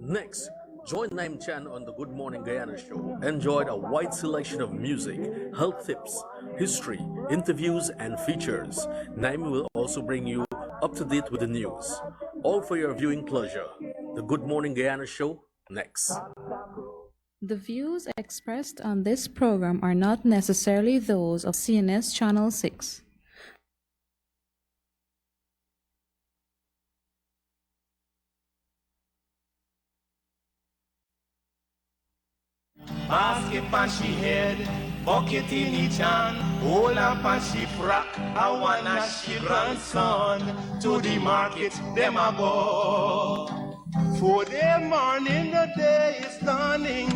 Next, join Naim Chan on the Good Morning Guyana show. Enjoy a wide selection of music, health tips, history, interviews, and features. Naim will also bring you up to date with the news. All for your viewing pleasure. The Good Morning Guyana show, next. The views expressed on this program are not necessarily those of CNS Channel 6. Basket pan she head, bucket in each hand, hold and pan she frack, I wanna she grandson to the market, them a go. For the morning, the day is dawning,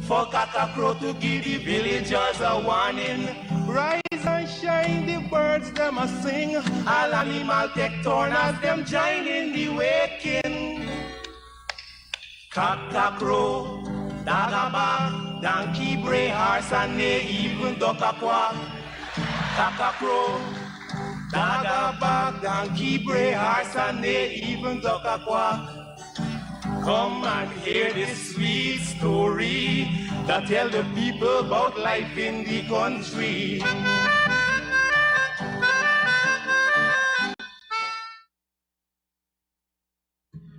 for Kakakro to give the villagers a warning. Rise and shine, the birds them a sing, all animal take turn as them join in the waking. Kakakro, Dagaba, donkey, bray, horse, and they even duck a quack. Kakakro, Dagaba, donkey, bray, horse, and they even duck a quack. Come and hear this sweet story that tell the people about life in the country.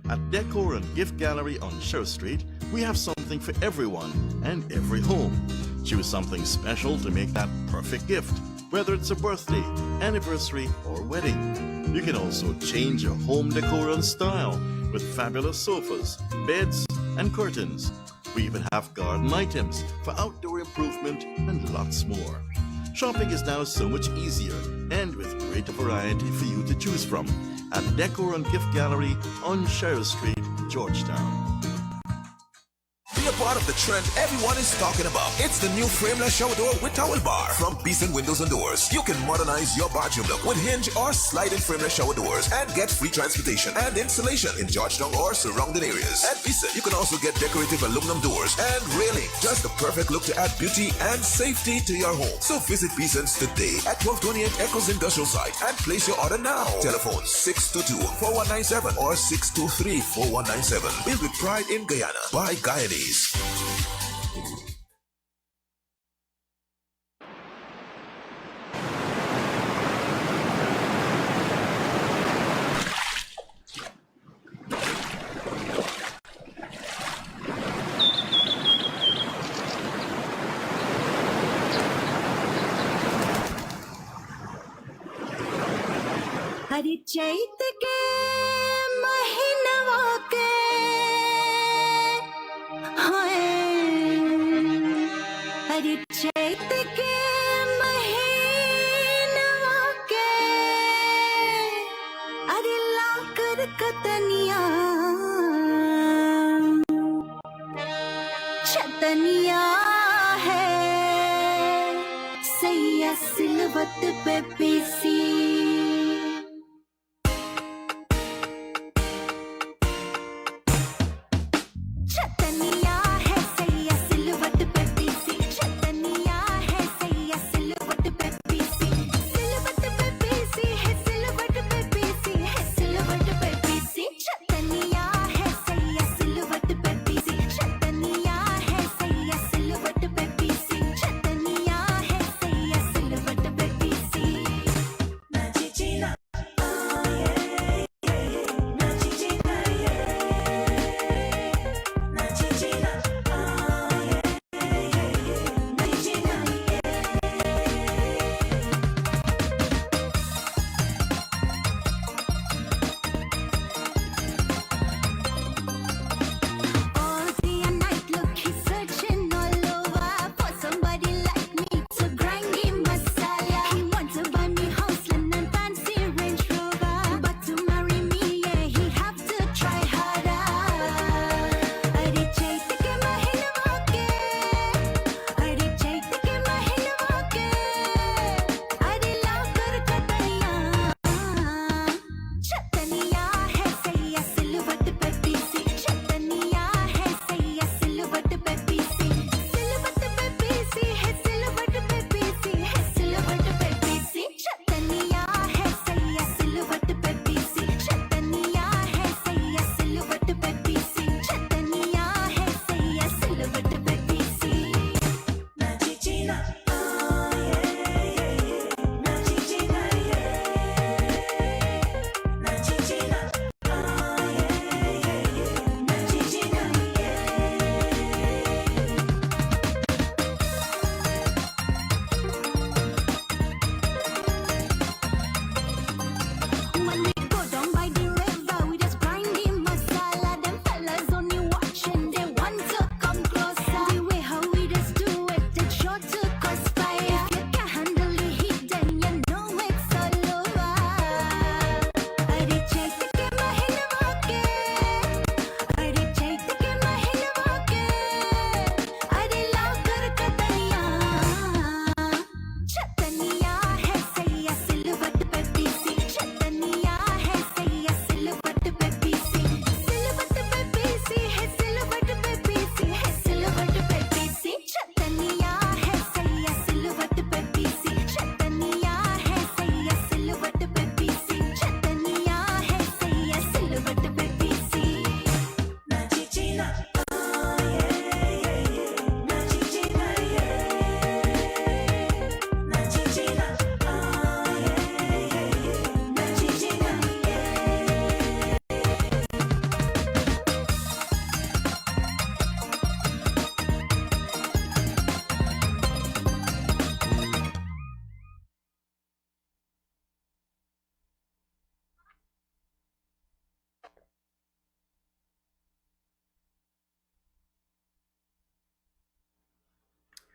At Decor and Gift Gallery on Sher Street, we have something for everyone and every home. Choose something special to make that perfect gift, whether it's a birthday, anniversary, or wedding. You can also change your home decor and style with fabulous sofas, beds, and curtains. We even have garden items for outdoor improvement and lots more. Shopping is now so much easier and with greater variety for you to choose from at Decor and Gift Gallery on Sher Street, Georgetown. Be a part of the trend everyone is talking about. It's the new frameless shower door with towel bar from Beeson Windows and Doors. You can modernize your bathroom look with hinge or sliding frameless shower doors and get free transportation and installation in Georgetown or surrounding areas. At Beeson, you can also get decorative aluminum doors and railing. Just the perfect look to add beauty and safety to your home. So visit Beeson's today at 1228 Echoes Industrial Site and place your order now. Telephone 622-4197 or 623-4197. Built with pride in Guyana by Guyanese. Hari चैत के महीनवा के हाय हरि चैत के महीनवा के अरे लाकर कतनिया छतनिया है सैया सिलवत पे PC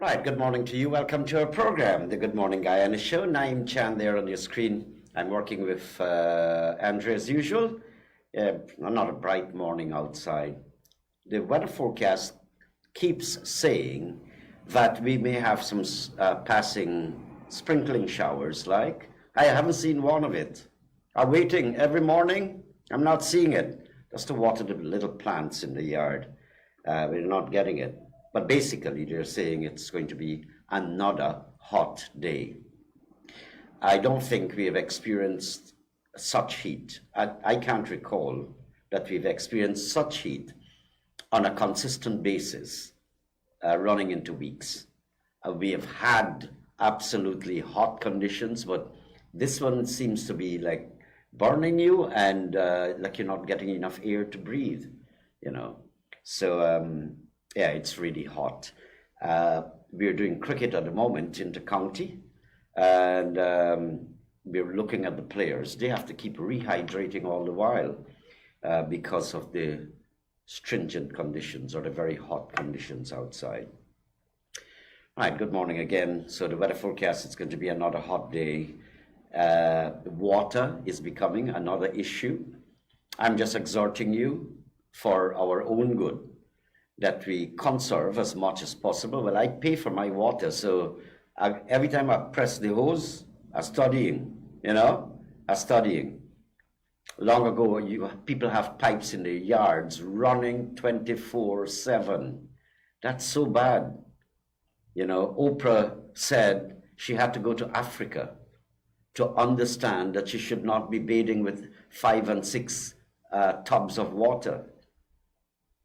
Right, good morning to you. Welcome to our program, the Good Morning Guyana Show. Naeem Chan there on your screen. I'm working with Andrea as usual. Not a bright morning outside. The weather forecast keeps saying that we may have some passing sprinkling showers like. I haven't seen one of it. I'm waiting every morning. I'm not seeing it. Just to water the little plants in the yard. We're not getting it. But basically, they're saying it's going to be another hot day. I don't think we have experienced such heat. I can't recall that we've experienced such heat on a consistent basis running into weeks. We have had absolutely hot conditions, but this one seems to be like burning you and like you're not getting enough air to breathe, you know. So, yeah, it's really hot. We're doing cricket at the moment inter-county, and we're looking at the players. They have to keep rehydrating all the while because of the stringent conditions or the very hot conditions outside. All right, good morning again. So the weather forecast, it's going to be another hot day. Water is becoming another issue. I'm just exhorting you for our own good that we conserve as much as possible. Well, I pay for my water, so every time I press the hose, I'm studying, you know, I'm studying. Long ago, people have pipes in their yards running 24/7. That's so bad. You know, Oprah said she had to go to Africa to understand that she should not be bathing with 5 and 6 tubs of water.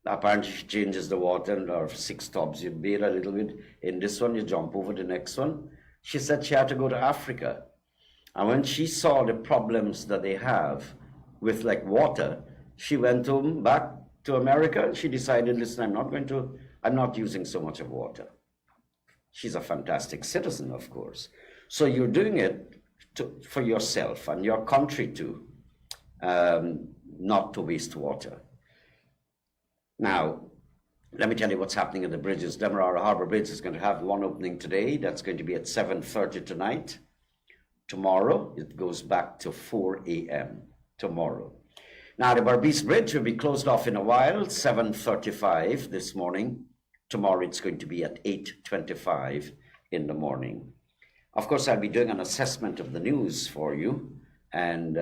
Apparently she changes the water, or 6 tubs, you bathe a little bit. In this one, you jump over the next one. She said she had to go to Africa. And when she saw the problems that they have with like water, she went home back to America and she decided, listen, I'm not using so much of water. She's a fantastic citizen, of course. So you're doing it for yourself and your country too, not to waste water. Now, let me tell you what's happening at the bridges. Demerara Harbour Bridge is going to have one opening today. That's going to be at 7:30 tonight. Tomorrow, it goes back to 4 a.m. tomorrow. Now, the Berbice Bridge will be closed off in a while, 7:35 this morning. Tomorrow, it's going to be at 8:25 in the morning. Of course, I'll be doing an assessment of the news for you, and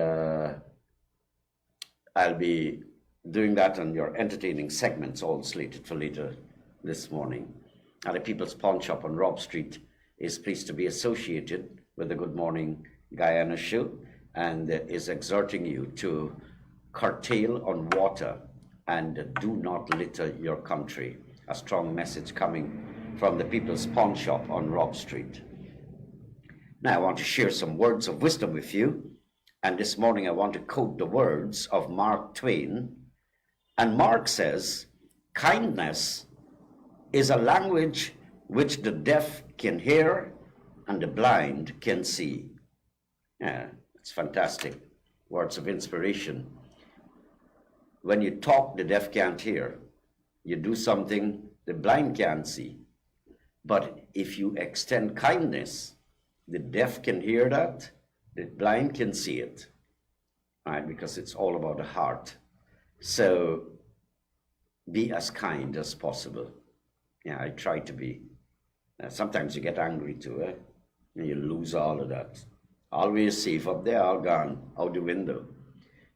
I'll be doing that on your entertaining segments, all slated for later this morning. And the People's Pawn Shop on Rob Street is pleased to be associated with the Good Morning Guyana show and is exhorting you to curtail on water and do not litter your country. A strong message coming from the People's Pawn Shop on Rob Street. Now, I want to share some words of wisdom with you. And this morning, I want to quote the words of Mark Twain. And Mark says, kindness is a language which the deaf can hear and the blind can see. Yeah, it's fantastic. Words of inspiration. When you talk, the deaf can't hear. You do something, the blind can't see. But if you extend kindness, the deaf can hear that, the blind can see it, right? Because it's all about the heart. So be as kind as possible. Yeah, I try to be. Sometimes you get angry too, and you lose all of that. Always safe up there, all gone out the window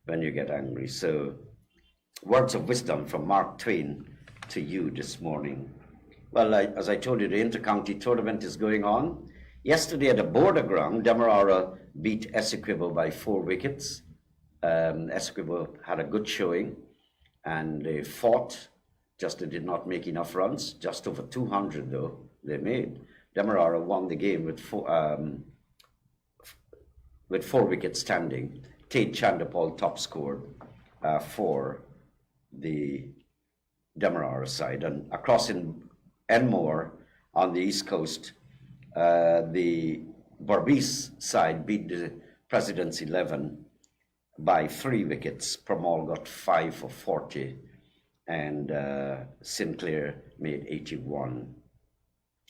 when you get angry. So words of wisdom from Mark Twain to you this morning. Well, as I told you, the inter-county tournament is going on. Yesterday at the border ground, Demerara beat Essequibo by 4 wickets. Essequibo had a good showing and they fought, just they did not make enough runs, just over 200 though they made. Demerara won the game with 4 wickets standing. Tate Chandapal top scored for the Demerara side. And across in Enmore on the East Coast, the Berbice side beat the President's 11 by 3 wickets. Pramal got 5 for 40 and Sinclair made 81.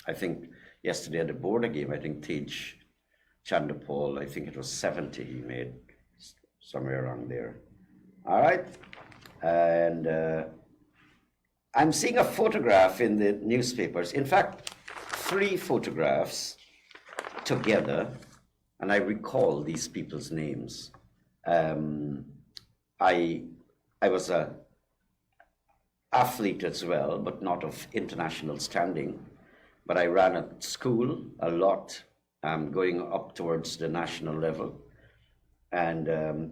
I think yesterday at the border game, I think Tej Chandapal, I think it was 70 he made, somewhere around there. All right. And I'm seeing a photograph in the newspapers. In fact, 3 photographs together, and I recall these people's names. I was a athlete as well, but not of international standing. But I ran at school a lot, going up towards the national level. And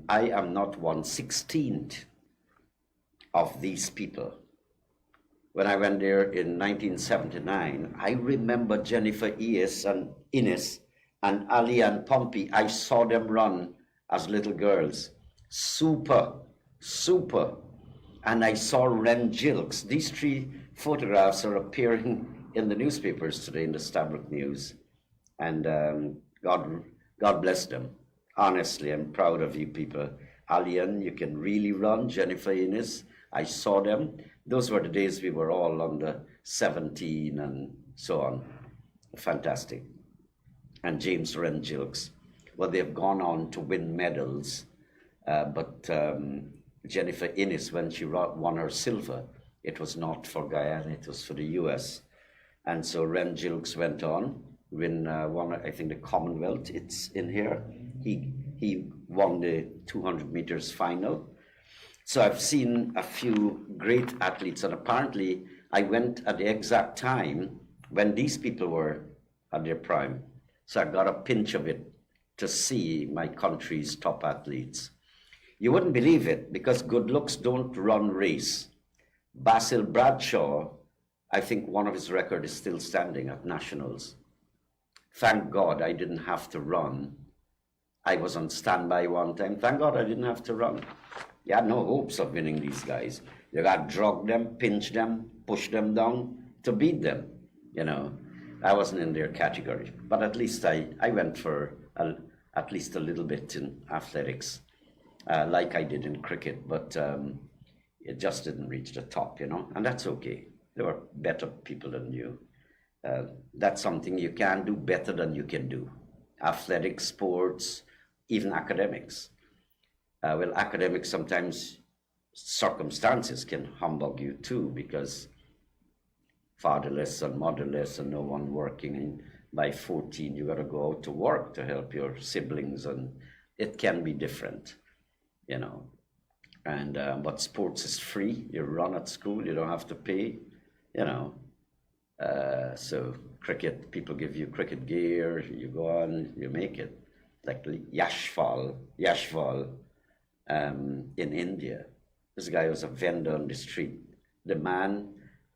I am not 1/16th of these people. When I went there in 1979, I remember Jennifer Innes and Ali and Pompey. I saw them run as little girls. Super. And I saw Ren Gilks. These 3 photographs are appearing in the newspapers today, in the Stabroek News. And God bless them. Honestly, I'm proud of you people. Alian, you can really run. Jennifer Innes, I saw them. Those were the days we were all under 17 and so on. Fantastic. And James Ren Gilks. Well, they've gone on to win medals. But Jennifer Innes, when she won her silver, it was not for Guyana, it was for the US. And so Ren Gilks went on, won, I think, the Commonwealth. It's in here. He won the 200 meters final. So I've seen a few great athletes, and apparently I went at the exact time when these people were at their prime. So I got a pinch of it to see my country's top athletes. You wouldn't believe it, because good looks don't run race. Basil Bradshaw, I think one of his records is still standing at nationals. Thank God I didn't have to run. I was on standby one time. Thank God I didn't have to run. You had no hopes of winning these guys. You got to drug them, pinch them, push them down to beat them. You know, I wasn't in their category. But at least I went for at least a little bit in athletics, like I did in cricket. But it just didn't reach the top, you know, and that's okay. There were better people than you. That's something you can do better than you can do. Athletics, sports, even academics. Well, academics, sometimes circumstances can humbug you too, because fatherless and motherless and no one working, and by 14 you got to go out to work to help your siblings, and it can be different, you know. And but sports is free. You run at school, you don't have to pay, you know. So cricket, people give you cricket gear, you go on, you make it. Like Yashval in India. This guy was a vendor on the street. The man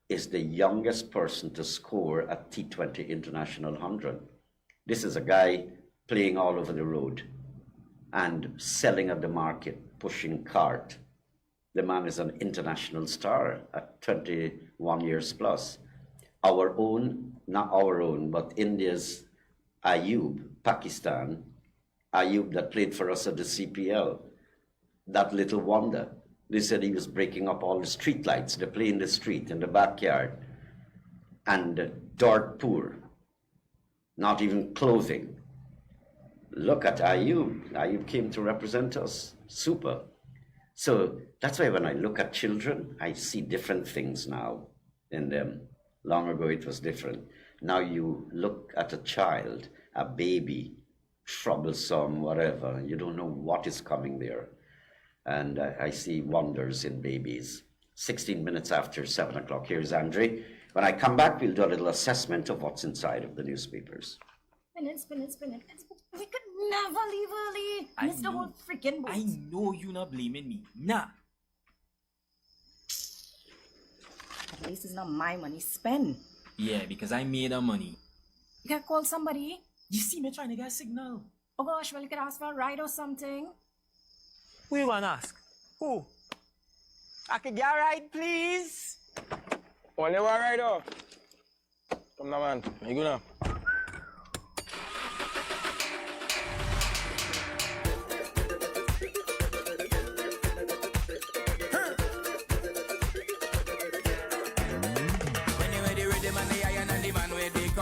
is the youngest person to score at T20 International 100. This is a guy playing all over the road and selling at the market, pushing cart. The man is an international star at 21 years plus. Our own, not our own, but India's Ayub, Pakistan, Ayub that played for us at the CPL, that little wonder. They said he was breaking up all the street lights. They play in the street, in the backyard, and dirt poor, not even clothing. Look at Ayub. Ayub came to represent us. Super. So that's why when I look at children, I see different things now in them. Long ago it was different. Now you look at a child, a baby, troublesome, whatever. You don't know what is coming there. And I see wonders in babies. 16 minutes after 7 o'clock. Here's Andre. When I come back, we'll do a little assessment of what's inside of the newspapers. Spin it. We could never leave early. Missed the whole freaking boat. I know you're not blaming me. Nah. At least it's not my money. Spend. Yeah, because I made the money. You can call somebody. You see me trying to get a signal. Oh gosh, well, you could ask for a ride or something. Who you wanna ask? Who? I could get a ride, please. Only one ride off. Come now, man. You go now.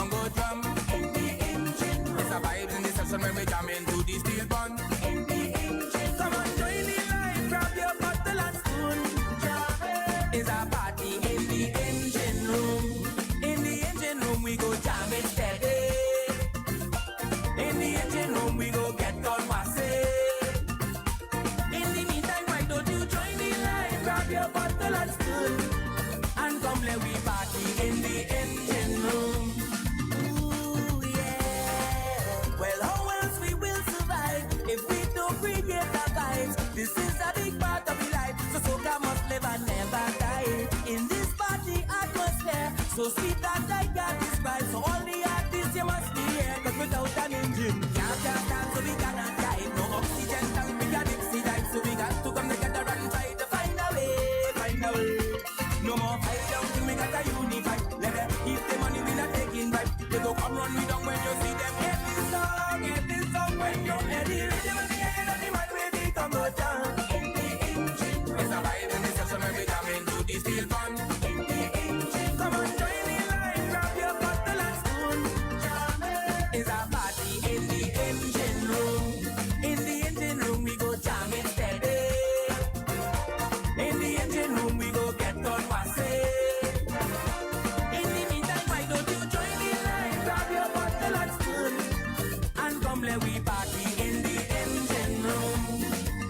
Congo drum. In the engine room. It's a vibe in the session when we jam into the steel bun. In the engine. Come on, join the line, grab your bottle and spoon. It's a party in the engine room. In the engine room we go jam it steady. In the engine room we go get on massive. In the meantime, why don't you join the line, grab your bottle and spoon, and come let we party in the engine room. Ooh yeah. Well, how else we will survive if we don't create the vibes? This is a big part of the life, so soca must live and never die. In this party atmosphere, so sweet that I got this vibe. So all the artists you must be here, 'cause without an engine, can't dance, so we cannot drive. No oxygen tank, we got Dixie dive, so we got to come together and try to find a way, find a way. No more fight down till we got a unify. Let them keep the money, we not taking right. They go come run me down when you see them. Get this song when you're ready. Rhythm at the end of the man, ready, come go down. In the engine, it's a vibe in the session when we jam into the steel bun. In the engine, come on, join the line, grab your bottle and spoon. It's a party in the engine room. In the engine room, we go jam it steady. In the engine room, we go get on massive. In the meantime, why don't you join the line, grab your bottle and spoon, and come let we party in the engine room.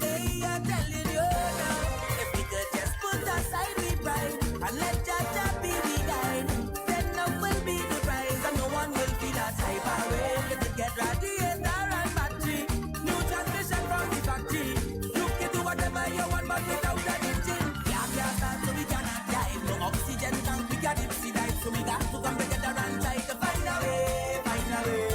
Hey, I'm telling you now, if we could just put aside we pride and let Jaja be the guide, then love will be the prize and no one will feel that type of way. If we get radiator and battery, new transmission from the factory, you can do whatever you want, but without an engine, can't start, so we cannot drive. No oxygen tank, we got Dixie dive, so we got to come together and try to find a way, find a way.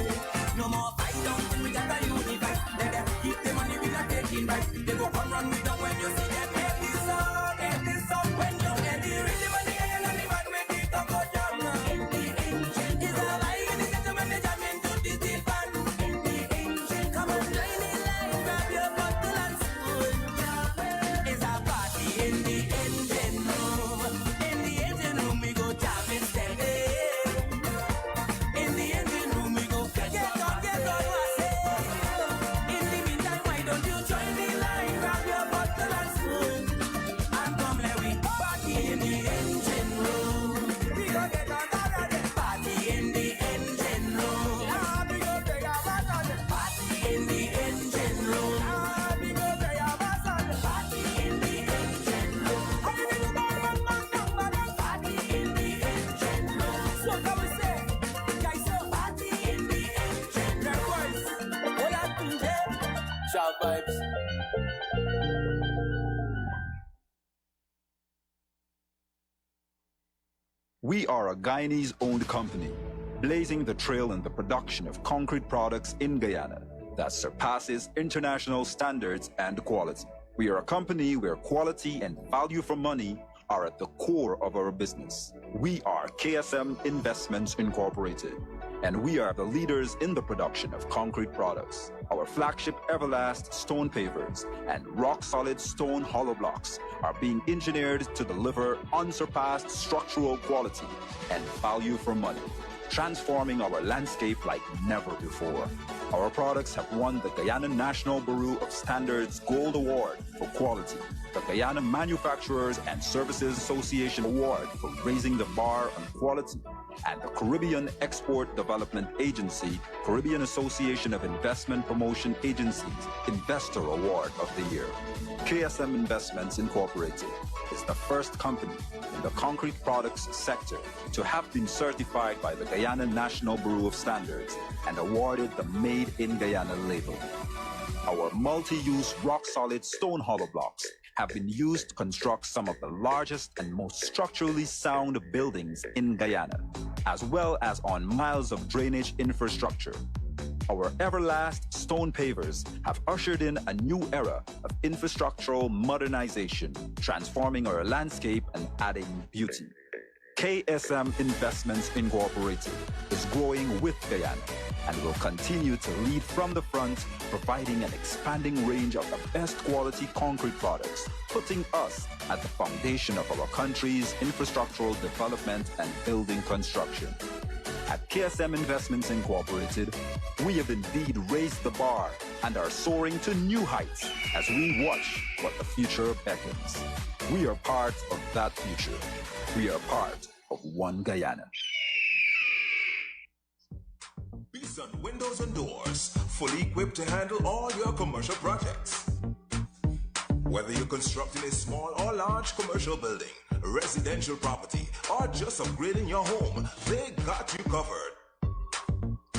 No more fight down till we got a unify. Let them keep the money, we not taking right. They go come run me down when you see them. Get this song when you're ready. Rhythm at the end of the man, ready to go jam. In the engine, it's a vibe in the center when they jam into the steel pan. In the engine, come on, join the line, grab your bottle and spoon. It's a party in the engine room. In the engine room, we go jam it steady. In the engine room, we go get on massive. In the meantime, why don't you join the line, grab your bottle and spoon, and come let we party in the engine room. We go get on party in the engine room. We go take a party in the engine room. We go take a party in the engine room. Party in the engine room. So come we say, guys, so party in the engine room. All I do there, sharp vibes. We are a Guyanese-owned company, blazing the trail in the production of concrete products in Guyana that surpasses international standards and quality. We are a company where quality and value for money are at the core of our business. We are KSM Investments Incorporated, and we are the leaders in the production of concrete products. Our flagship Everlast stone pavers and rock-solid stone hollow blocks are being engineered to deliver unsurpassed structural quality and value for money, transforming our landscape like never before. Our products have won the Guyana National Bureau of Standards Gold Award for quality, the Guyana Manufacturers and Services Association Award for raising the bar on quality, and the Caribbean Export Development Agency, Caribbean Association of Investment Promotion Agencies Investor Award of the Year. KSM Investments Incorporated is the first company in the concrete products sector to have been certified by the Guyana National Bureau of Standards and awarded the Made in Guyana label. Our multi-use rock-solid stone hollow blocks have been used to construct some of the largest and most structurally sound buildings in Guyana, as well as on miles of drainage infrastructure. Our Everlast stone pavers have ushered in a new era of infrastructural modernization, transforming our landscape and adding beauty. KSM Investments Incorporated is growing with Guyana and will continue to lead from the front, providing an expanding range of the best quality concrete products, putting us at the foundation of our country's infrastructural development and building construction. At KSM Investments Incorporated, we have indeed raised the bar and are soaring to new heights as we watch what the future beckons. We are part of that future. We are part of One Guyana. Beeson Windows and Doors, fully equipped to handle all your commercial projects. Whether you're constructing a small or large commercial building, residential property, or just upgrading your home, they got you covered.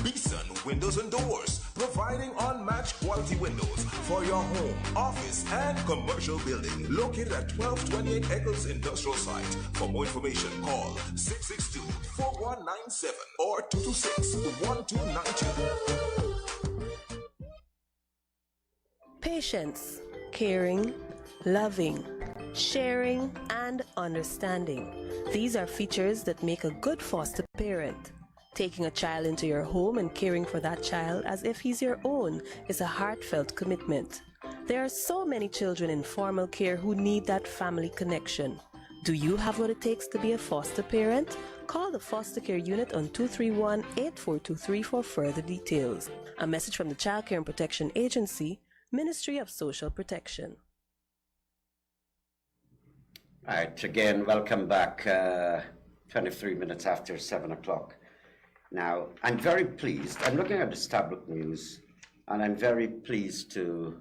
Beeson Windows and Doors, providing unmatched quality windows for your home, office, and commercial building. Located at 1228 Eccles Industrial Site. For more information, call 662-4197 or 226-1292. Patience, caring, loving, sharing, and understanding. These are features that make a good foster parent. Taking a child into your home and caring for that child as if he's your own is a heartfelt commitment. There are so many children in formal care who need that family connection. Do you have what it takes to be a foster parent? Call the foster care unit on 231-8423 for further details. A message from the Child Care and Protection Agency, Ministry of Social Protection. All right, again, welcome back. 23 minutes after 7 o'clock. Now, I'm very pleased. I'm looking at the Stabroek News, and I'm very pleased to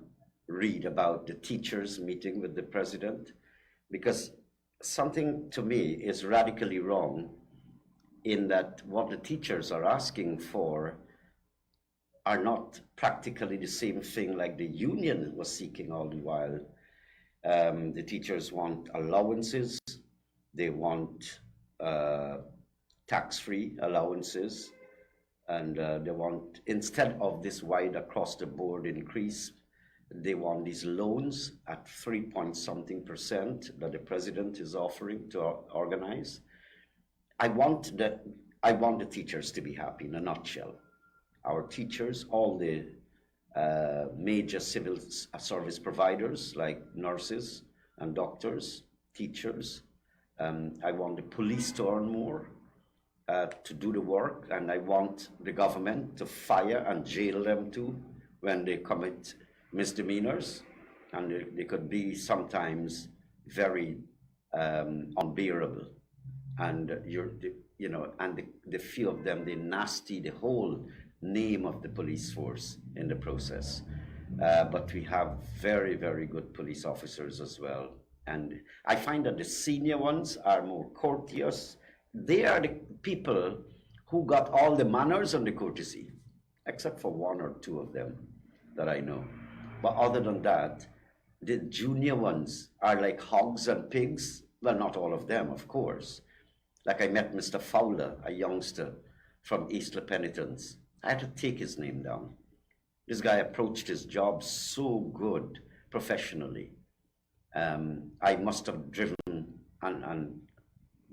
read about the teachers meeting with the president, because something to me is radically wrong in that what the teachers are asking for are not practically the same thing like the union was seeking all the while. The teachers want allowances, they want tax-free allowances, and they want, instead of this wide across-the-board increase, they want these loans at 3-point-something% that the president is offering to organize. I want the teachers to be happy, in a nutshell. Our teachers, all the major civil service providers like nurses and doctors, teachers. I want the police to earn more, to do the work, and I want the government to fire and jail them too when they commit misdemeanors, and they could be sometimes very unbearable. And the few of them, they nasty the whole name of the police force in the process. But we have very, very good police officers as well. And I find that the senior ones are more courteous. They are the people who got all the manners and the courtesy, except for one or two of them that I know. But other than that, the junior ones are like hogs and pigs. Well, not all of them, of course. Like I met Mr. Fowler, a youngster from East La Penitence. I had to take his name down. This guy approached his job so good, professionally. I must have driven and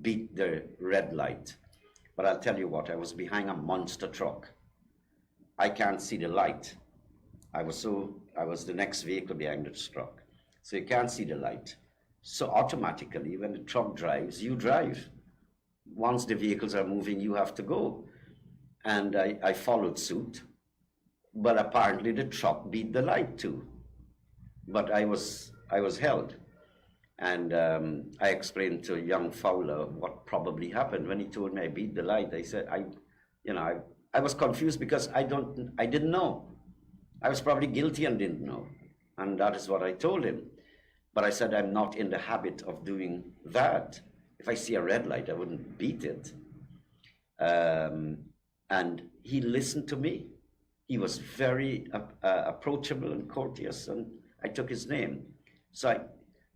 beat the red light. But I'll tell you what, I was behind a monster truck. I can't see the light. I was the next vehicle behind the truck. So you can't see the light. So automatically, when the truck drives, you drive. Once the vehicles are moving, you have to go. And I followed suit. But apparently the truck beat the light too. But I was held. And I explained to young Fowler what probably happened. When he told me I beat the light, I said, I was confused because I didn't know. I was probably guilty and didn't know. And that is what I told him. But I said, I'm not in the habit of doing that. If I see a red light, I wouldn't beat it. And he listened to me. He was very approachable and courteous, and I took his name. So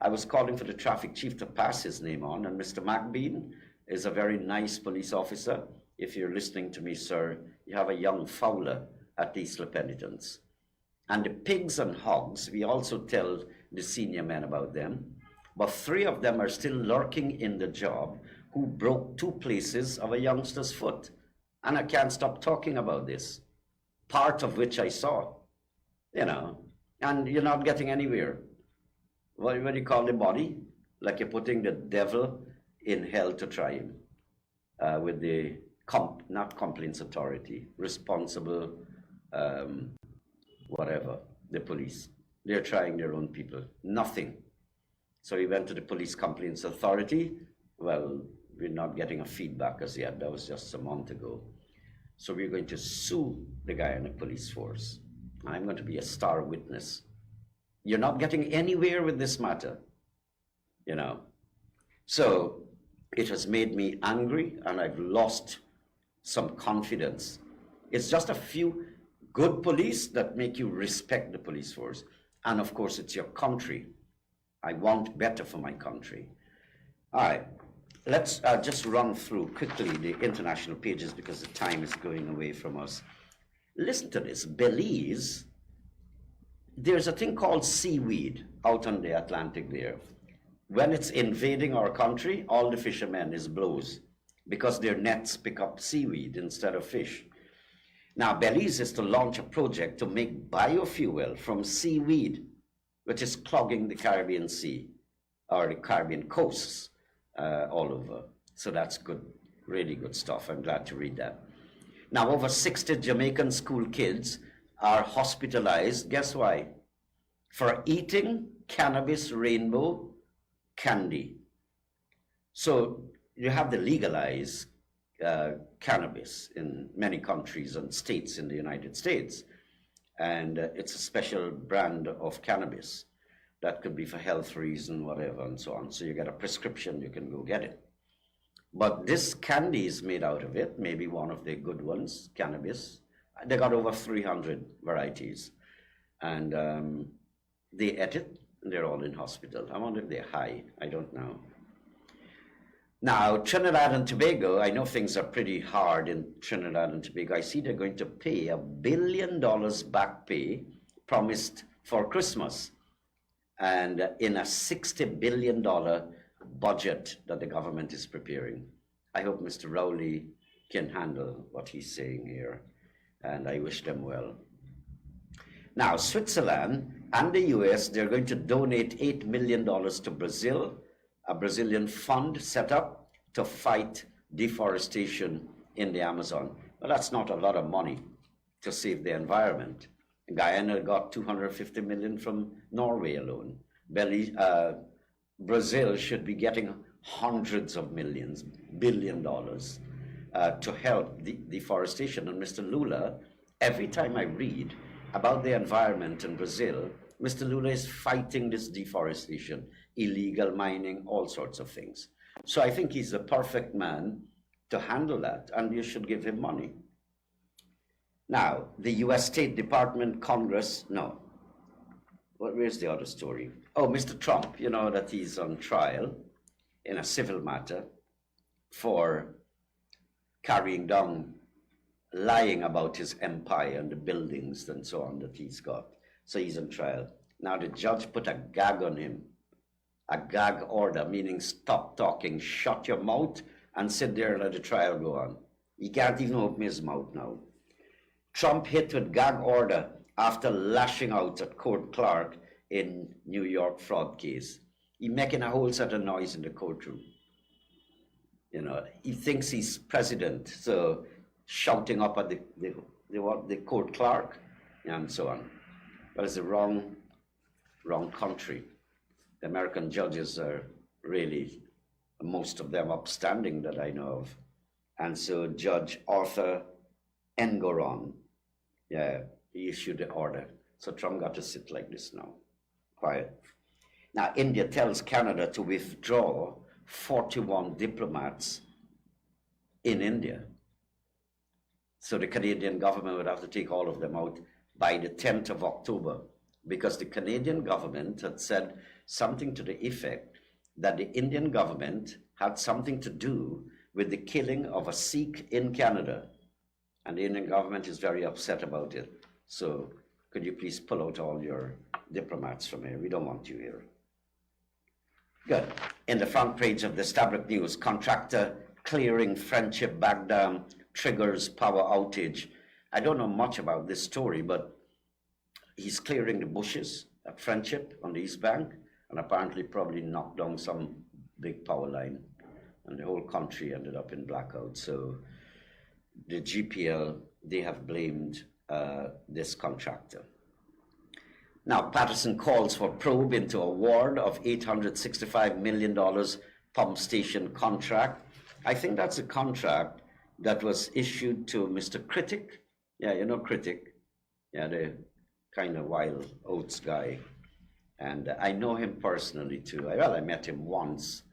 I was calling for the traffic chief to pass his name on, and Mr. McBean is a very nice police officer. If you're listening to me, sir, you have a young Fowler at East La Penitence. And the pigs and hogs, we also tell the senior men about them, but 3 of them are still lurking in the job who broke 2 places of a youngster's foot. And I can't stop talking about this, part of which I saw, and you're not getting anywhere. What do you call the body? Like you're putting the devil in hell to try him with the not complaints authority, responsible, whatever, the police. They're trying their own people. Nothing. So he went to the police complaints authority. Well, we're not getting a feedback as yet. That was just a month ago. So we're going to sue the Guyana police force. I'm going to be a star witness. You're not getting anywhere with this matter, you know. So it has made me angry, and I've lost some confidence. It's just a few good police that make you respect the police force. And of course, it's your country. I want better for my country. All right, let's just run through quickly the international pages because the time is going away from us. Listen to this, Belize, there's a thing called seaweed out on the Atlantic there. When it's invading our country, all the fishermen is blows because their nets pick up seaweed instead of fish. Now, Belize is to launch a project to make biofuel from seaweed, which is clogging the Caribbean Sea or the Caribbean coasts all over. So that's good, really good stuff. I'm glad to read that. Now, over 60 Jamaican school kids are hospitalized. Guess why? For eating cannabis rainbow candy. So you have the legalized cannabis in many countries and states in the United States. And it's a special brand of cannabis that could be for health reason, whatever, and so on. So you get a prescription, you can go get it. But this candy is made out of it, maybe one of the good ones, cannabis. They got over 300 varieties. And they ate it, and they're all in hospital. I wonder if they're high, I don't know. Now, Trinidad and Tobago, I know things are pretty hard in Trinidad and Tobago. I see they're going to pay $1 billion back pay promised for Christmas, and in a $60 billion budget that the government is preparing. I hope Mr. Rowley can handle what he's saying here, and I wish them well. Now, Switzerland and the US, they're going to donate $8 million to Brazil, a Brazilian fund set up to fight deforestation in the Amazon. Well, that's not a lot of money to save the environment. Guyana got $250 million from Norway alone. Brazil should be getting hundreds of millions, $1 billion to help deforestation. And Mr. Lula, every time I read about the environment in Brazil, Mr. Lula is fighting this deforestation, illegal mining, all sorts of things. So I think he's the perfect man to handle that, and you should give him money. Now, the US State Department, Congress, no. Well, where's the other story? Oh, Mr. Trump, you know that he's on trial in a civil matter for carrying down, lying about his empire and the buildings and so on that he's got. So he's on trial. Now the judge put a gag on him, a gag order, meaning stop talking, shut your mouth, and sit there and let the trial go on. He can't even open his mouth now. Trump hit with gag order after lashing out at court clerk in New York fraud case. He making a whole set of noise in the courtroom. You know, he thinks he's president, so shouting up at the court clerk and so on. But it's the wrong country. The American judges are really, most of them upstanding that I know of. And so Judge Arthur Engoron, yeah, he issued the order. So Trump got to sit like this now, quiet. Now India tells Canada to withdraw 41 diplomats in India. So the Canadian government would have to take all of them out by the 10th of October, because the Canadian government had said something to the effect that the Indian government had something to do with the killing of a Sikh in Canada. And the Indian government is very upset about it. So could you please pull out all your diplomats from here? We don't want you here. Good. In the front page of the Stabroek News, contractor clearing Friendship back dam triggers power outage. I don't know much about this story, but he's clearing the bushes at Friendship on the East Bank, and apparently probably knocked down some big power line, and the whole country ended up in blackout. So the GPL, they have blamed this contractor. Now, Patterson calls for probe into award of $865 million pump station contract. I think that's a contract that was issued to Mr. Critic. Yeah, you know Critic. Yeah, the kind of wild oats guy. And I know him personally too. Well, I met him once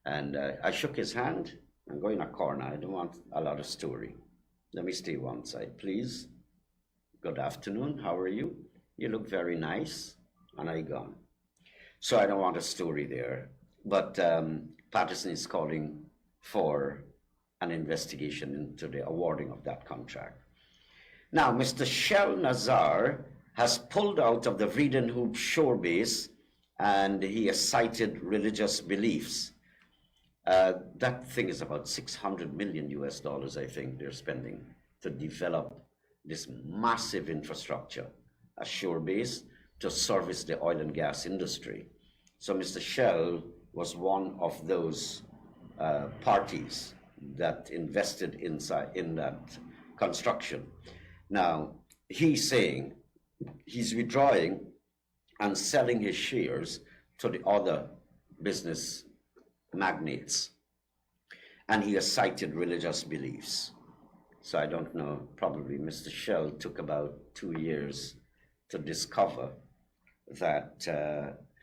and I shook his hand. I'm going a corner. I don't want a lot of story. Let me stay one side, please. Good afternoon. How are you? You look very nice. And I gone. So I don't want a story there. But Patterson is calling for an investigation into the awarding of that contract. Now, Mr. Shell Nazar has pulled out of the Vredenhoop shore base and he has cited religious beliefs. That thing is about $600 million US, I think they're spending to develop this massive infrastructure, a shore base to service the oil and gas industry. So Mr. Shell was one of those parties that invested in that construction. Now, he's saying he's withdrawing and selling his shares to the other business magnates. And he has cited religious beliefs. So I don't know, probably Mr. Shell took about 2 years to discover that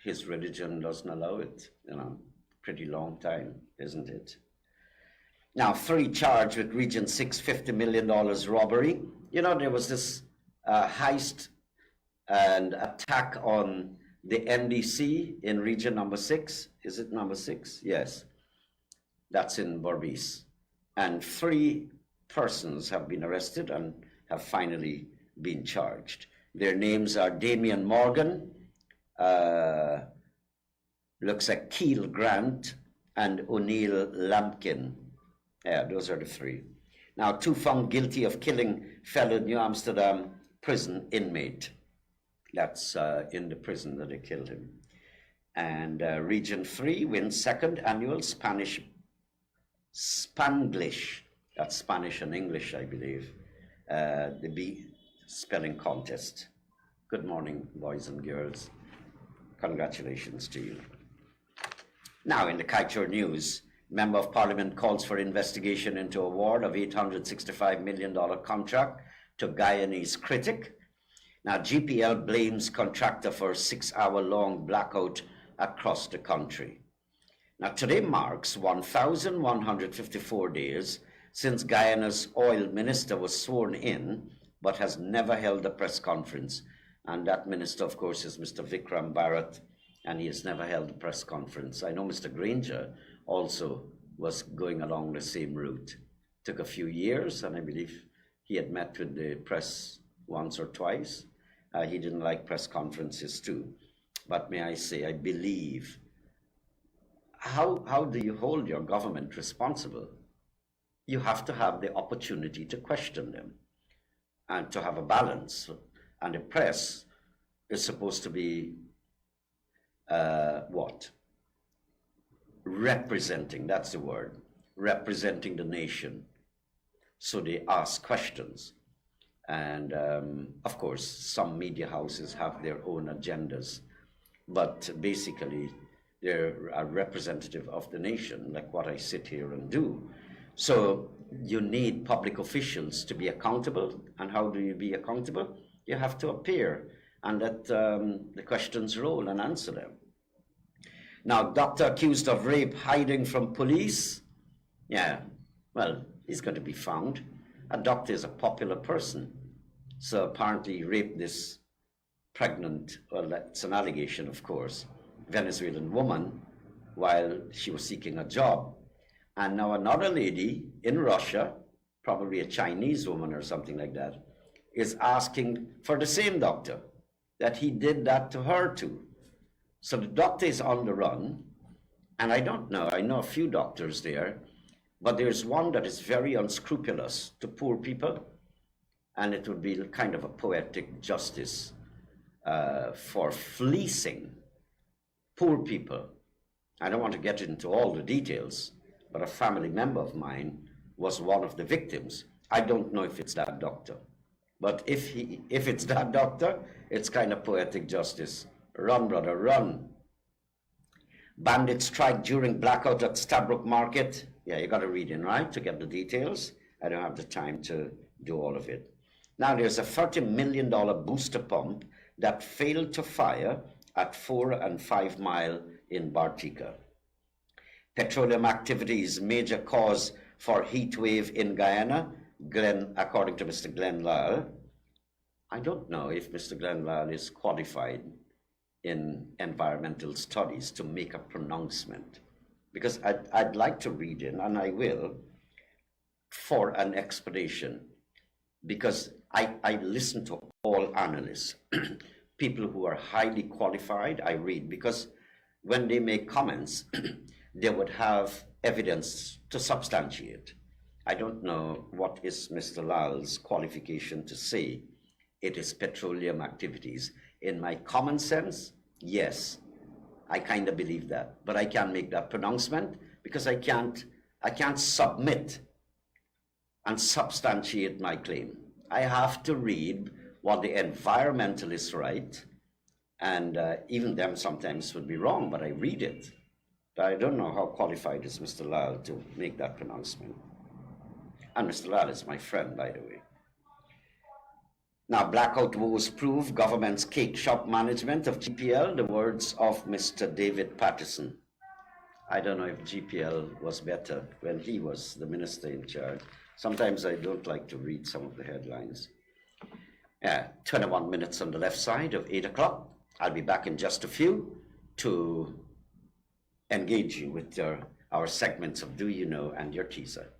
his religion doesn't allow it. You know, pretty long time, isn't it? Now, 3 charged with Region 6 $50 million robbery. You know, there was this heist and attack on the NDC in Region number 6. Is it number 6? Yes. That's in Berbice. And 3 persons have been arrested and have finally been charged. Their names are Damian Morgan, looks like Keel Grant, and O'Neill Lampkin. Yeah, those are the 3. Now, 2 found guilty of killing fellow New Amsterdam prison inmate. That's in the prison that they killed him. And Region 3 wins 2nd annual Spanglish. That's Spanish and English, I believe. The B spelling contest. Good morning, boys and girls. Congratulations to you. Now, in the Kaieteur News, Member of Parliament calls for investigation into award of $865 million contract to Guyanese Critic. Now, GPL blames contractor for 6-hour-long blackout across the country. Now, today marks 1,154 days since Guyana's oil minister was sworn in, but has never held a press conference. And that minister, of course, is Mr. Vikram Bharat, and he has never held a press conference. I know Mr. Granger also was going along the same route. Took a few years, and I believe he had met with the press once or twice. He didn't like press conferences too. But may I say, I believe, how do you hold your government responsible? You have to have the opportunity to question them and to have a balance. And the press is supposed to be, what? Representing, that's the word, representing the nation. So they ask questions. And of course, some media houses have their own agendas, but basically they're a representative of the nation, like what I sit here and do. So you need public officials to be accountable. And how do you be accountable? You have to appear and let the questions roll and answer them. Now, doctor accused of rape hiding from police. Yeah, well, he's going to be found. A doctor is a popular person. So apparently he raped this pregnant, well, that's an allegation, of course, Venezuelan woman while she was seeking a job. And now another lady in Russia, probably a Chinese woman or something like that, is asking for the same doctor, that he did that to her too. So the doctor is on the run, and I don't know, I know a few doctors there, but there's one that is very unscrupulous to poor people, and it would be kind of a poetic justice for fleecing poor people. I don't want to get into all the details, but a family member of mine was one of the victims. I don't know if it's that doctor. But if it's that doctor, it's kind of poetic justice. Run, brother, run. Bandit strike during blackout at Stabrook Market. Yeah, you got to read in, right, to get the details. I don't have the time to do all of it. Now, there's a $30 million booster pump that failed to fire at 4 and 5 Mile in Bartica. Petroleum activity is major cause for heat wave in Guyana, according to Mr. Glenn Lyle. I don't know if Mr. Glenn Lyle is qualified in environmental studies to make a pronouncement, because I'd like to read in, and I will, for an explanation, because I listen to all analysts, people who are highly qualified, I read, because when they make comments, they would have evidence to substantiate. I don't know what is Mr. Lyle's qualification to say it is petroleum activities. In my common sense, yes, I kind of believe that, but I can't make that pronouncement because I can't submit and substantiate my claim. I have to read what the environmentalists write, and even them sometimes would be wrong, but I read it. But I don't know how qualified is Mr. Lyle to make that pronouncement. And Mr. Lyle is my friend, by the way. Now, blackout woes prove government's cake shop management of GPL, the words of Mr. David Patterson. I don't know if GPL was better when he was the minister in charge. Sometimes I don't like to read some of the headlines. 21 minutes on the left side of 8 o'clock. I'll be back in just a few to engage you with our segments of Do You Know and your teaser.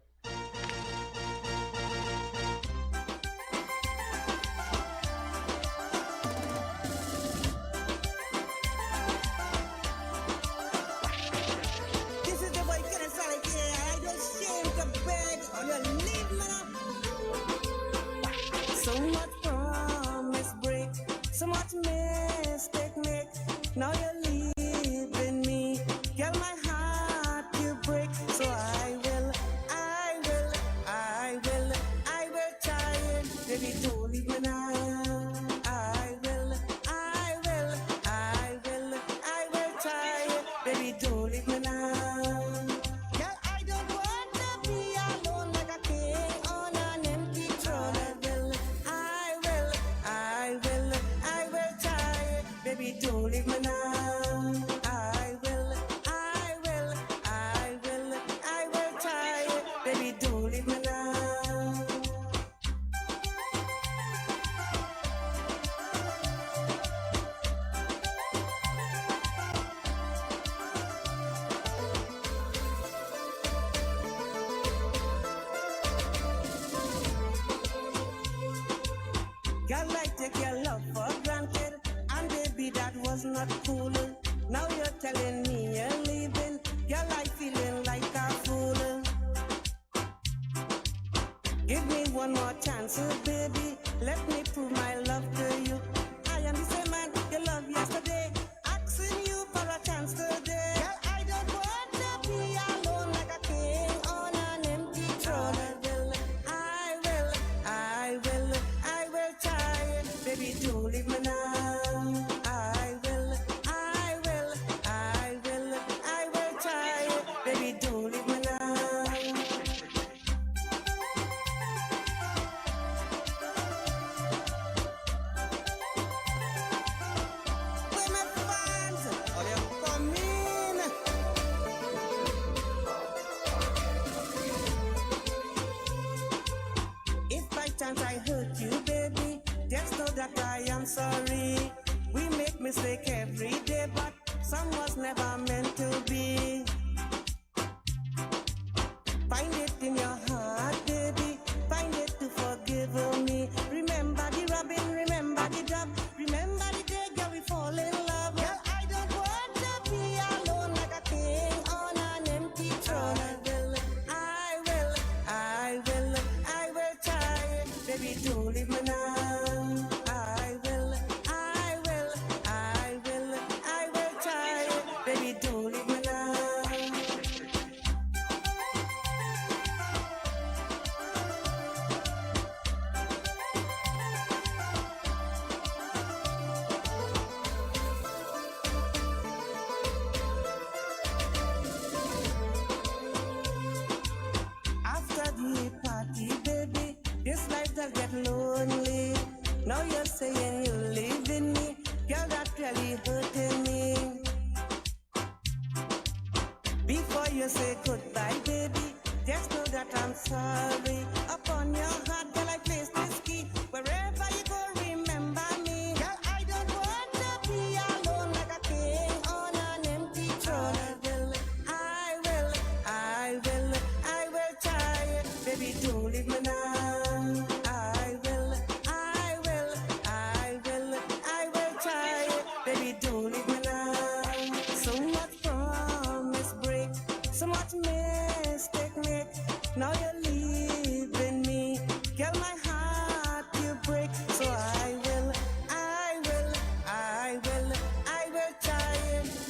So much promise break, so much mistake make. Now you're leaving me, girl, my heart you break. So I will try it, baby, don't leave me now. I will try it, baby, don't leave me now. Girl, I don't want to be alone like a king on an empty throne. I will try it, baby, don't leave me now. I will try it, baby, don't leave me now. Girl, I take your love for granted, and baby, that was not cool. Now you're telling me you're leaving, girl, I feeling like a fool. Give me one more chance, baby, let me prove my love to you. I am the same man you loved yesterday, asking you for a chance today. Girl, I don't want to be alone like a king on an empty throne. I will try it, baby, don't leave me now. I will try it, baby, don't leave me now. Where my fans, are you coming? If by chance I hurt you, baby, just know that I am sorry. We make mistake every day, but some was never meant to be. Find it in your heart, baby. Find it to forgive me. Remember the robin, remember the dove, remember the day girl we fall in love. Girl, I don't want to be alone like a king on an empty throne. I will try it, baby, don't leave me now. I will try it, baby, don't leave me now.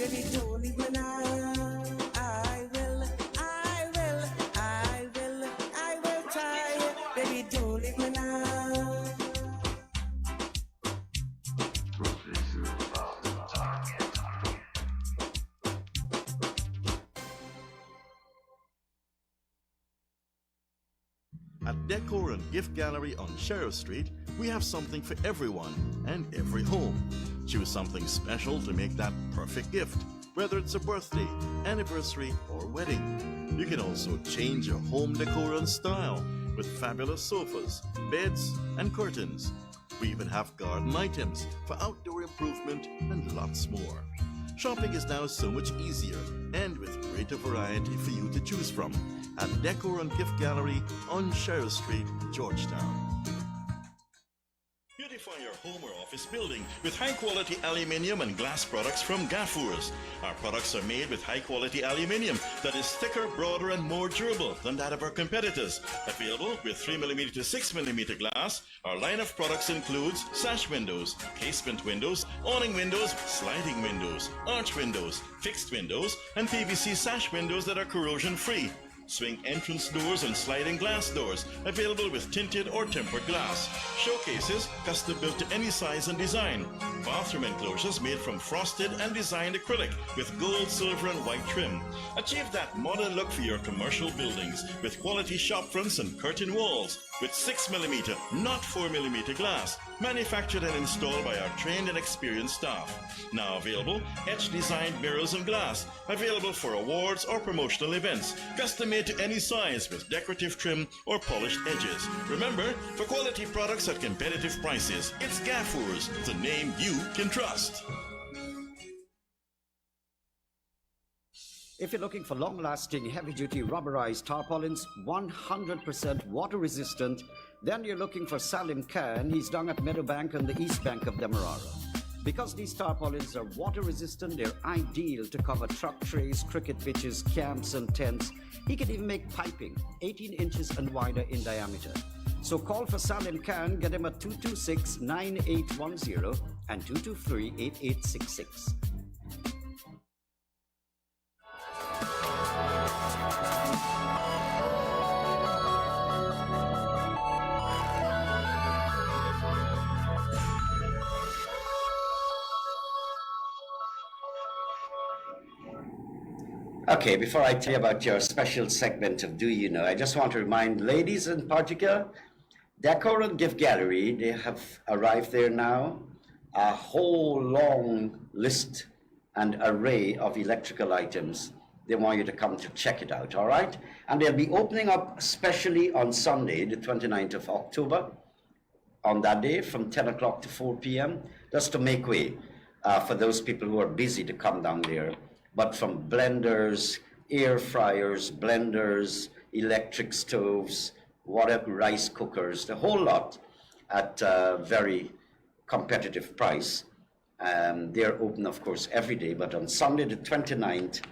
Baby, don't leave me now. I will try. Baby, don't leave me now. At Decor and Gift Gallery on Sheriff Street, we have something for everyone and every home. Choose something special to make that perfect gift, whether it's a birthday, anniversary, or wedding. You can also change your home decor and style with fabulous sofas, beds, and curtains. We even have garden items for outdoor improvement and lots more. Shopping is now so much easier and with greater variety for you to choose from at Decor and Gift Gallery on Sheriff Street, Georgetown. Beautify your home or office building with high-quality aluminium and glass products from Gafours. Our products are made with high-quality aluminium that is thicker, broader, and more durable than that of our competitors. Available with 3mm to 6mm glass, our line of products includes sash windows, casement windows, awning windows, sliding windows, arch windows, fixed windows, and PVC sash windows that are corrosion-free. Swing entrance doors and sliding glass doors, available with tinted or tempered glass. Showcases, custom built to any size and design. Bathroom enclosures made from frosted and designed acrylic with gold, silver, and white trim. Achieve that modern look for your commercial buildings with quality shop fronts and curtain walls with 6mm, not 4mm glass, manufactured and installed by our trained and experienced staff. Now available, etched designed mirrors and glass, available for awards or promotional events, custom made to any size with decorative trim or polished edges. Remember, for quality products at competitive prices, it's Gafours, the name you can trust. If you're looking for long-lasting, heavy-duty rubberized tarpaulins, 100% water-resistant, then you're looking for Salim Khan. He's down at Meadowbank on the east bank of Demerara. Because these tarpaulins are water-resistant, they're ideal to cover truck trays, cricket pitches, camps, and tents. He can even make piping, 18 inches and wider in diameter. So call for Salim Khan, get him at 226-9810 and 223-8866. Okay, before I tell you about your special segment of Do You Know, I just want to remind ladies in particular, Decor and Gift Gallery, they have arrived there now. A whole long list and array of electrical items. They want you to come to check it out, all right? And they'll be opening up especially on Sunday, the 29th of October, on that day from 10 o'clock to 4 p.m., just to make way for those people who are busy to come down there. But from blenders, air fryers, blenders, electric stoves, whatever, rice cookers, the whole lot at a very competitive price. They're open, of course, every day, but on Sunday, the 29th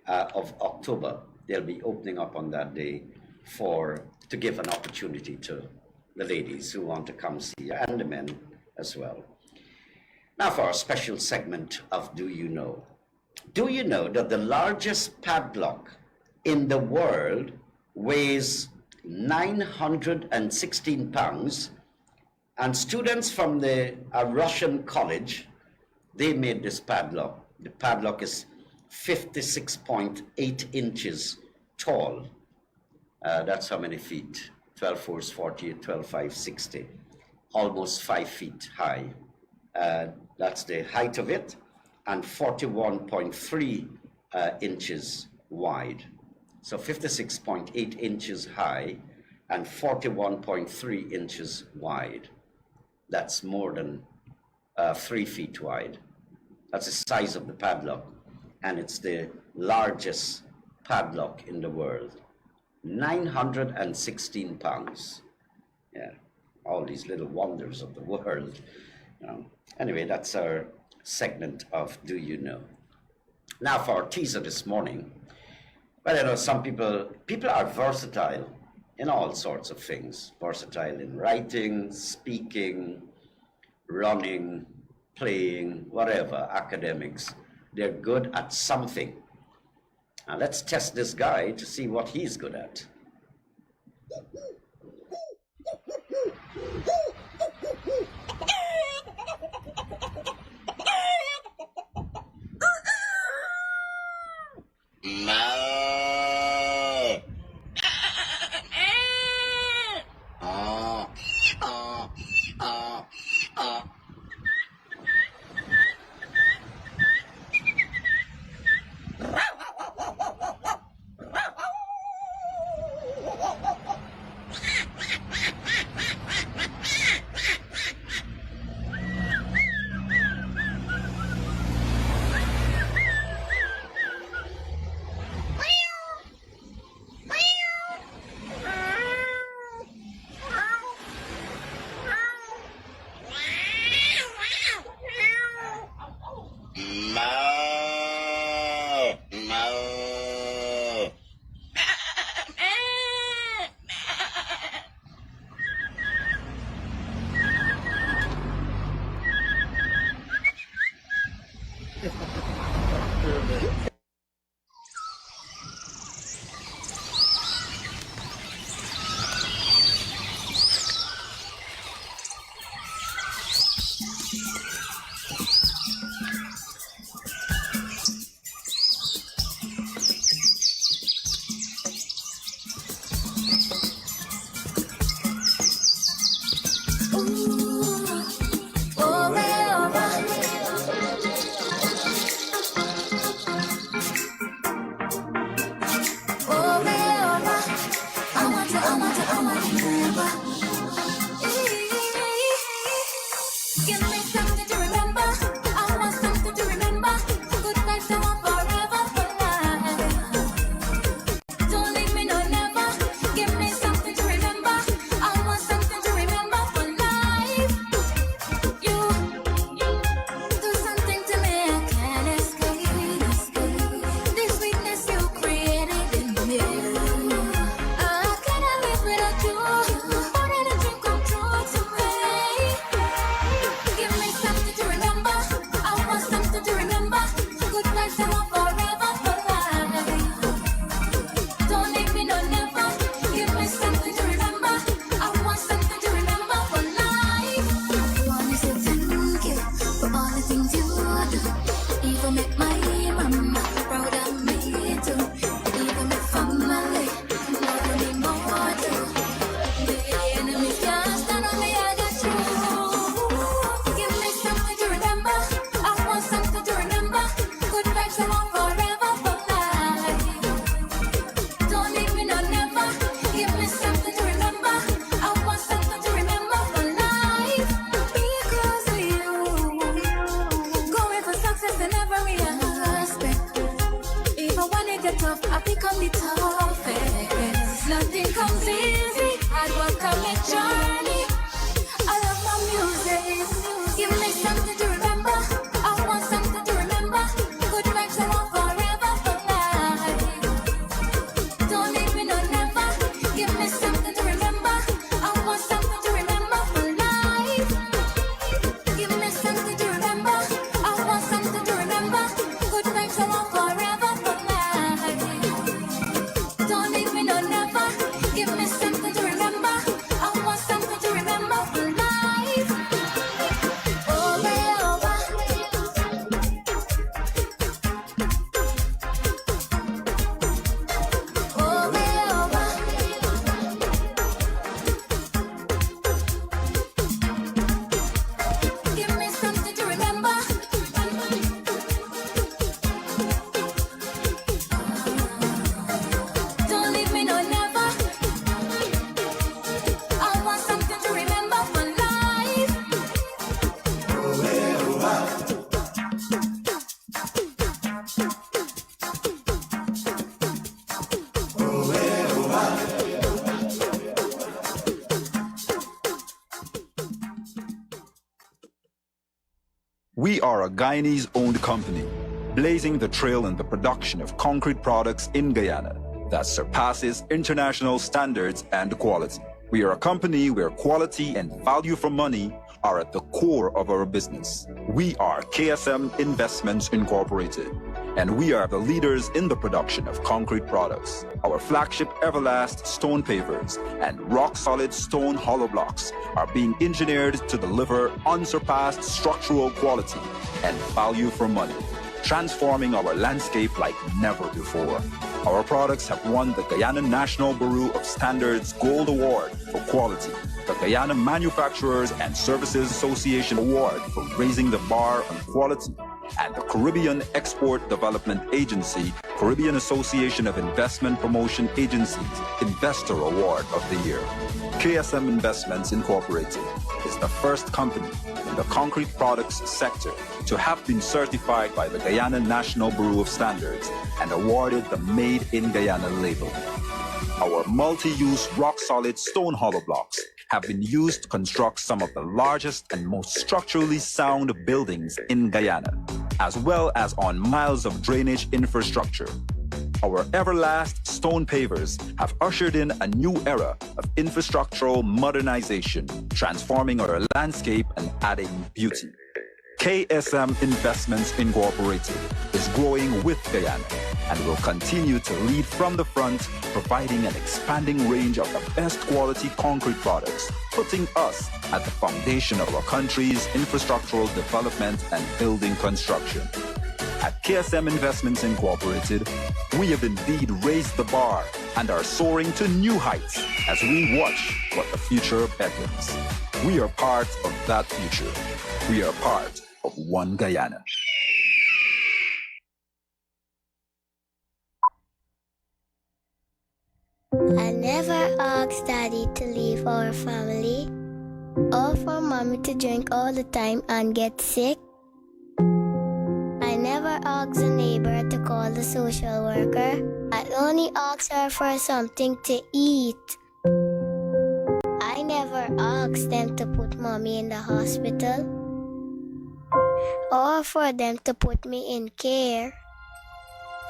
of October, they'll be opening up on that day to give an opportunity to the ladies who want to come see, and the men as well. Now for our special segment of Do You Know? Do you know that the largest padlock in the world weighs 916 pounds? And students from a Russian college, they made this padlock. The padlock is 56.8 inches tall. That's how many feet? 12 4 is 48, 12 5 60. Almost 5 feet high. That's the height of it. And 41.3 inches wide. So 56.8 inches high and 41.3 inches wide. That's more than 3 feet wide. That's the size of the padlock. And it's the largest padlock in the world. 916 pounds. Yeah, all these little wonders of the world. Anyway, that's our segment of Do You Know? Now for our teaser this morning. Well, some people are versatile in all sorts of things. Versatile in writing, speaking, running, playing, whatever, academics. they're good at something. Now let's test this guy to see what he's good at. We are a Guyanese-owned company, blazing the trail in the production of concrete products in Guyana that surpasses international standards and quality. We are a company where quality and value for money are at the core of our business. We are KSM Investments Incorporated, and we are the leaders in the production of concrete products. Our flagship Everlast stone pavers and rock-solid stone hollow blocks are being engineered to deliver unsurpassed structural quality and value for money, transforming our landscape like never before. Our products have won the Guyana National Bureau of Standards Gold Award for quality, the Guyana Manufacturers and Services Association Award for raising the bar on quality, and the Caribbean Export Development Agency, Caribbean Association of Investment Promotion Agencies Investor Award of the Year. KSM Investments Incorporated is the first company in the concrete products sector to have been certified by the Guyana National Bureau of Standards and awarded the Made in Guyana label. Our multi-use rock-solid stone hollow blocks have been used to construct some of the largest and most structurally sound buildings in Guyana, as well as on miles of drainage infrastructure. Our Everlast stone pavers have ushered in a new era of infrastructural modernization, transforming our landscape and adding beauty. KSM Investments Incorporated is growing with Guyana and will continue to lead from the front, providing an expanding range of the best quality concrete products, putting us at the foundation of our country's infrastructural development and building construction. At KSM Investments Incorporated, we have indeed raised the bar and are soaring to new heights as we watch what the future beckons. We are part of that future. We are part of One Guyana. I never asked Daddy to leave our family, or for Mommy to drink all the time and get sick. I never asked a neighbor to call the social worker. I only asked her for something to eat. I never asked them to put Mommy in the hospital, or for them to put me in care.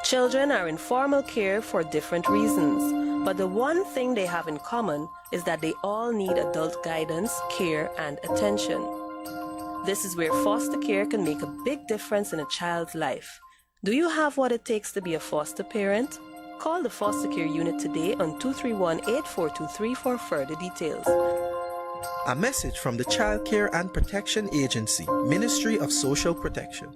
Children are in formal care for different reasons, but the one thing they have in common is that they all need adult guidance, care, and attention. This is where foster care can make a big difference in a child's life. Do you have what it takes to be a foster parent? Call the foster care unit today on 231-8423 for further details. A message from the Child Care and Protection Agency, Ministry of Social Protection.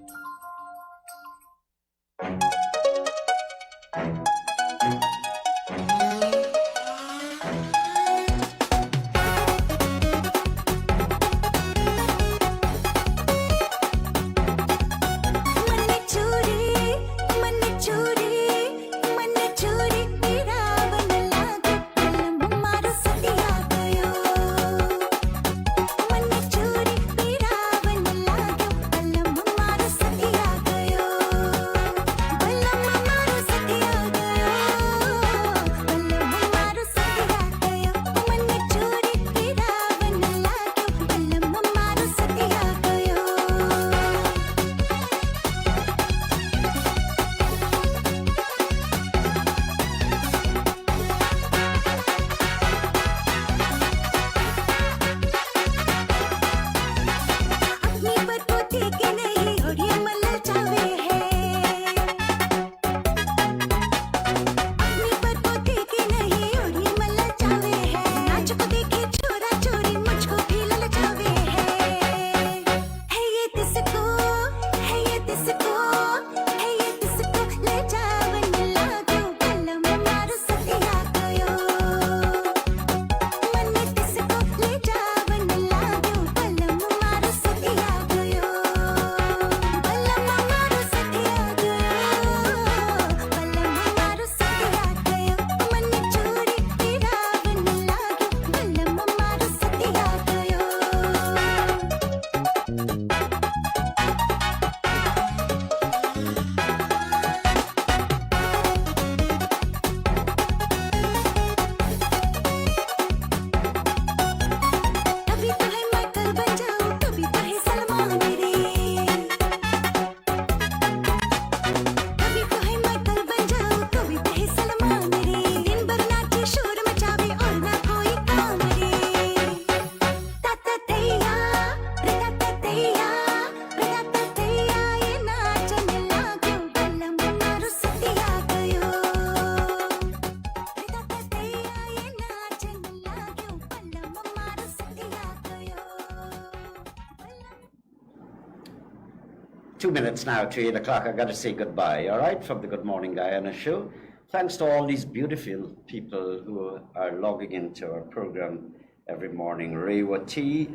2 minutes now to 8 o'clock. I got to say goodbye, all right, from the Good Morning Guyana show. Thanks to all these beautiful people who are logging into our program every morning. Rewa T,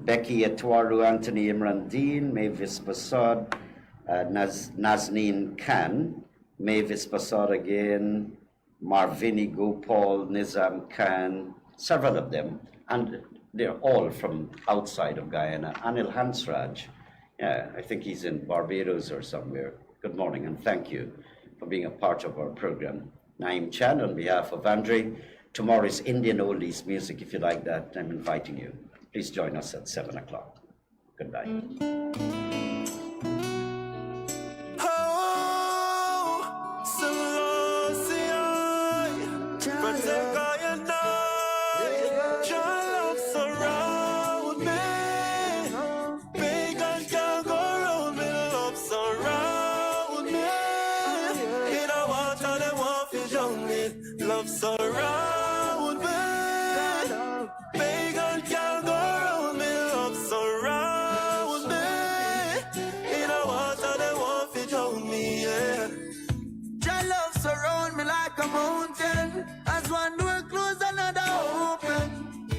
Becky Etwaru, Anthony Imran Dean, Mavis Basad, Nazneen Khan, Mavis Basad again, Marvini Gopal, Nizam Khan, several of them, and they're all from outside of Guyana. Anil Hansraj, yeah, I think he's in Barbados or somewhere. Good morning and thank you for being a part of our program. Naim Chan on behalf of Andre. Tomorrow is Indian oldies music. If you like that, I'm inviting you. Please join us at 7 o'clock. Goodbye. Surround me, pagan can't go round me. Love surround me, in a water they want to drown me. Yeah, your love surround me like a mountain. As one door close, another open.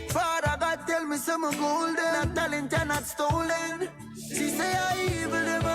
Father God tell me some golden, not talent and not stolen. She say I evil them